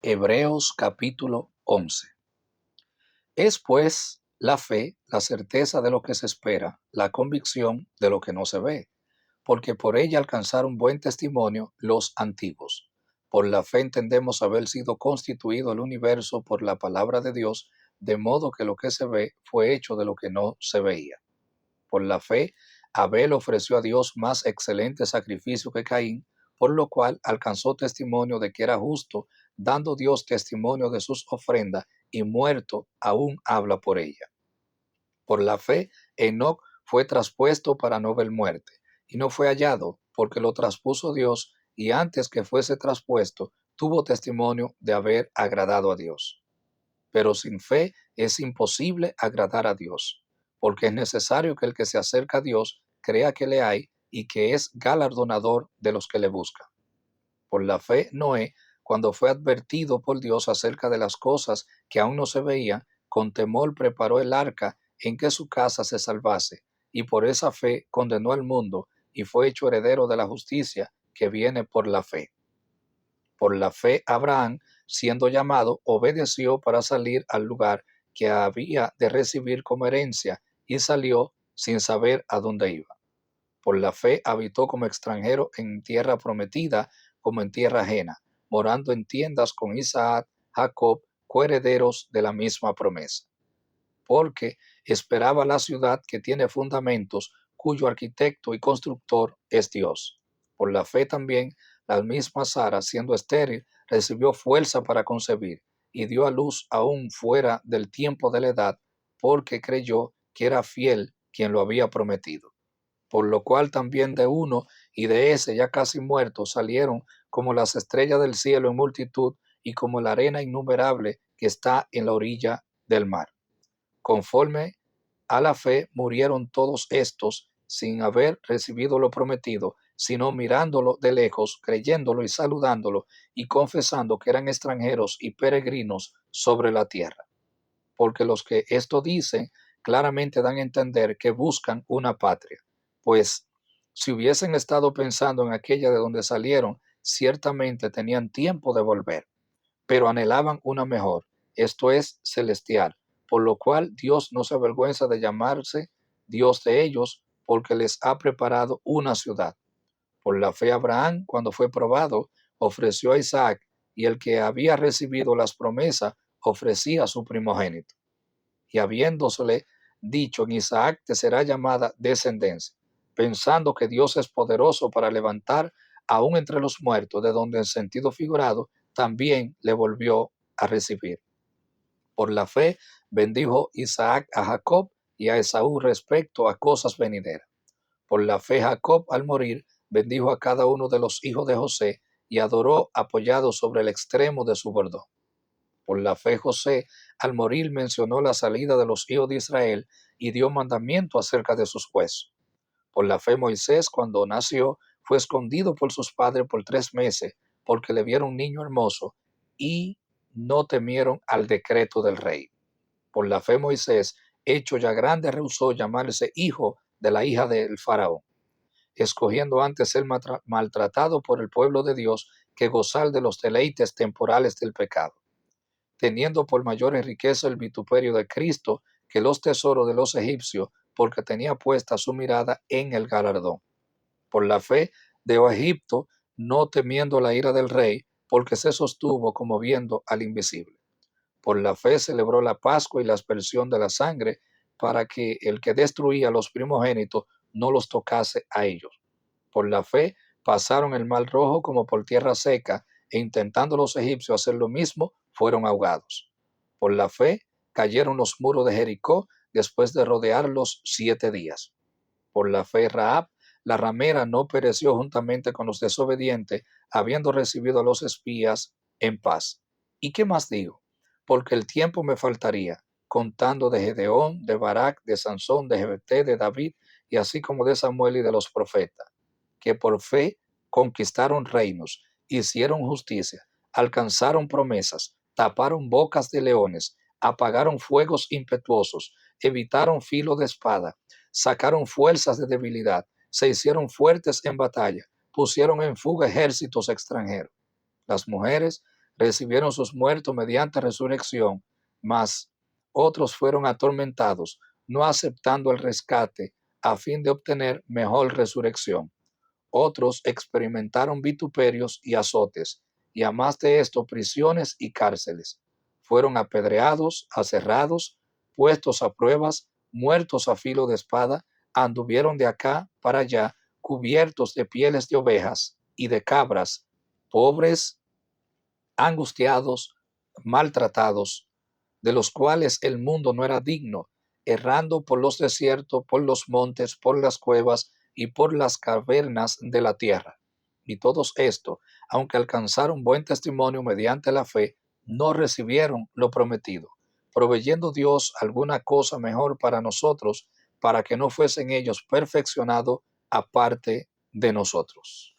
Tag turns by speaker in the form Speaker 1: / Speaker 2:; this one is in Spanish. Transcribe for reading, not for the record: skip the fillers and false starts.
Speaker 1: Hebreos capítulo 11. Es pues la fe, la certeza de lo que se espera, la convicción de lo que no se ve, porque por ella alcanzaron buen testimonio los antiguos. Por la fe entendemos haber sido constituido el universo por la palabra de Dios, de modo que lo que se ve fue hecho de lo que no se veía. Por la fe, Abel ofreció a Dios más excelente sacrificio que Caín, por lo cual alcanzó testimonio de que era justo, dando Dios testimonio de sus ofrendas, y muerto aún habla por ella. Por la fe, Enoc fue traspuesto para no ver muerte, y no fue hallado, porque lo traspuso Dios, y antes que fuese traspuesto, tuvo testimonio de haber agradado a Dios. Pero sin fe es imposible agradar a Dios, porque es necesario que el que se acerca a Dios crea que le hay y que es galardonador de los que le buscan. Por la fe, Noé, cuando fue advertido por Dios acerca de las cosas que aún no se veían, con temor preparó el arca en que su casa se salvase, y por esa fe condenó al mundo y fue hecho heredero de la justicia que viene por la fe. Por la fe, Abraham, siendo llamado, obedeció para salir al lugar que había de recibir como herencia y salió sin saber a dónde iba. Por la fe habitó como extranjero en tierra prometida, como en tierra ajena, morando en tiendas con Isaac, Jacob, coherederos de la misma promesa. Porque esperaba la ciudad que tiene fundamentos, cuyo arquitecto y constructor es Dios. Por la fe también, la misma Sara, siendo estéril, recibió fuerza para concebir y dio a luz aún fuera del tiempo de la edad, porque creyó que era fiel quien lo había prometido. Por lo cual también de uno y de ese ya casi muerto salieron como las estrellas del cielo en multitud y como la arena innumerable que está en la orilla del mar. Conforme a la fe murieron todos estos sin haber recibido lo prometido, sino mirándolo de lejos, creyéndolo y saludándolo y confesando que eran extranjeros y peregrinos sobre la tierra. Porque los que esto dicen claramente dan a entender que buscan una patria, pues si hubiesen estado pensando en aquella de donde salieron, ciertamente tenían tiempo de volver, pero anhelaban una mejor, esto es celestial, por lo cual Dios no se avergüenza de llamarse Dios de ellos, porque les ha preparado una ciudad. Por la fe Abraham, cuando fue probado, ofreció a Isaac, y el que había recibido las promesas ofrecía a su primogénito. Y habiéndosele dicho, en Isaac te será llamada descendencia, pensando que Dios es poderoso para levantar aún entre los muertos, de donde en sentido figurado también le volvió a recibir. Por la fe bendijo Isaac a Jacob y a Esaú respecto a cosas venideras. Por la fe Jacob al morir bendijo a cada uno de los hijos de José y adoró apoyado sobre el extremo de su bordón. Por la fe José al morir mencionó la salida de los hijos de Israel y dio mandamiento acerca de sus huesos. Por la fe Moisés, cuando nació, fue escondido por sus padres por 3 meses, porque le vieron un niño hermoso y no temieron al decreto del rey. Por la fe Moisés, hecho ya grande, rehusó llamarse hijo de la hija del faraón, escogiendo antes ser maltratado por el pueblo de Dios que gozar de los deleites temporales del pecado, teniendo por mayores riqueza el vituperio de Cristo que los tesoros de los egipcios, porque tenía puesta su mirada en el galardón. Por la fe dejó a Egipto, no temiendo la ira del rey, porque se sostuvo como viendo al invisible. Por la fe celebró la Pascua y la aspersión de la sangre, para que el que destruía a los primogénitos no los tocase a ellos. Por la fe pasaron el mar rojo como por tierra seca, e intentando los egipcios hacer lo mismo, fueron ahogados. Por la fe cayeron los muros de Jericó después de rodearlos 7 días. Por la fe Rahab, la ramera, no pereció juntamente con los desobedientes, habiendo recibido a los espías en paz. ¿Y qué más digo? Porque el tiempo me faltaría, contando de Gedeón, de Barak, de Sansón, de Jefté, de David, y así como de Samuel y de los profetas, que por fe conquistaron reinos, hicieron justicia, alcanzaron promesas, taparon bocas de leones, apagaron fuegos impetuosos, evitaron filo de espada, sacaron fuerzas de debilidad, se hicieron fuertes en batalla, pusieron en fuga ejércitos extranjeros. Las mujeres recibieron sus muertos mediante resurrección, mas otros fueron atormentados, no aceptando el rescate a fin de obtener mejor resurrección. Otros experimentaron vituperios y azotes, y a más de esto prisiones y cárceles. Fueron apedreados, aserrados, puestos a pruebas, muertos a filo de espada, anduvieron de acá para allá, cubiertos de pieles de ovejas y de cabras, pobres, angustiados, maltratados, de los cuales el mundo no era digno, errando por los desiertos, por los montes, por las cuevas y por las cavernas de la tierra. Y todos esto, aunque alcanzaron buen testimonio mediante la fe, no recibieron lo prometido, proveyendo Dios alguna cosa mejor para nosotros, para que no fuesen ellos perfeccionados aparte de nosotros.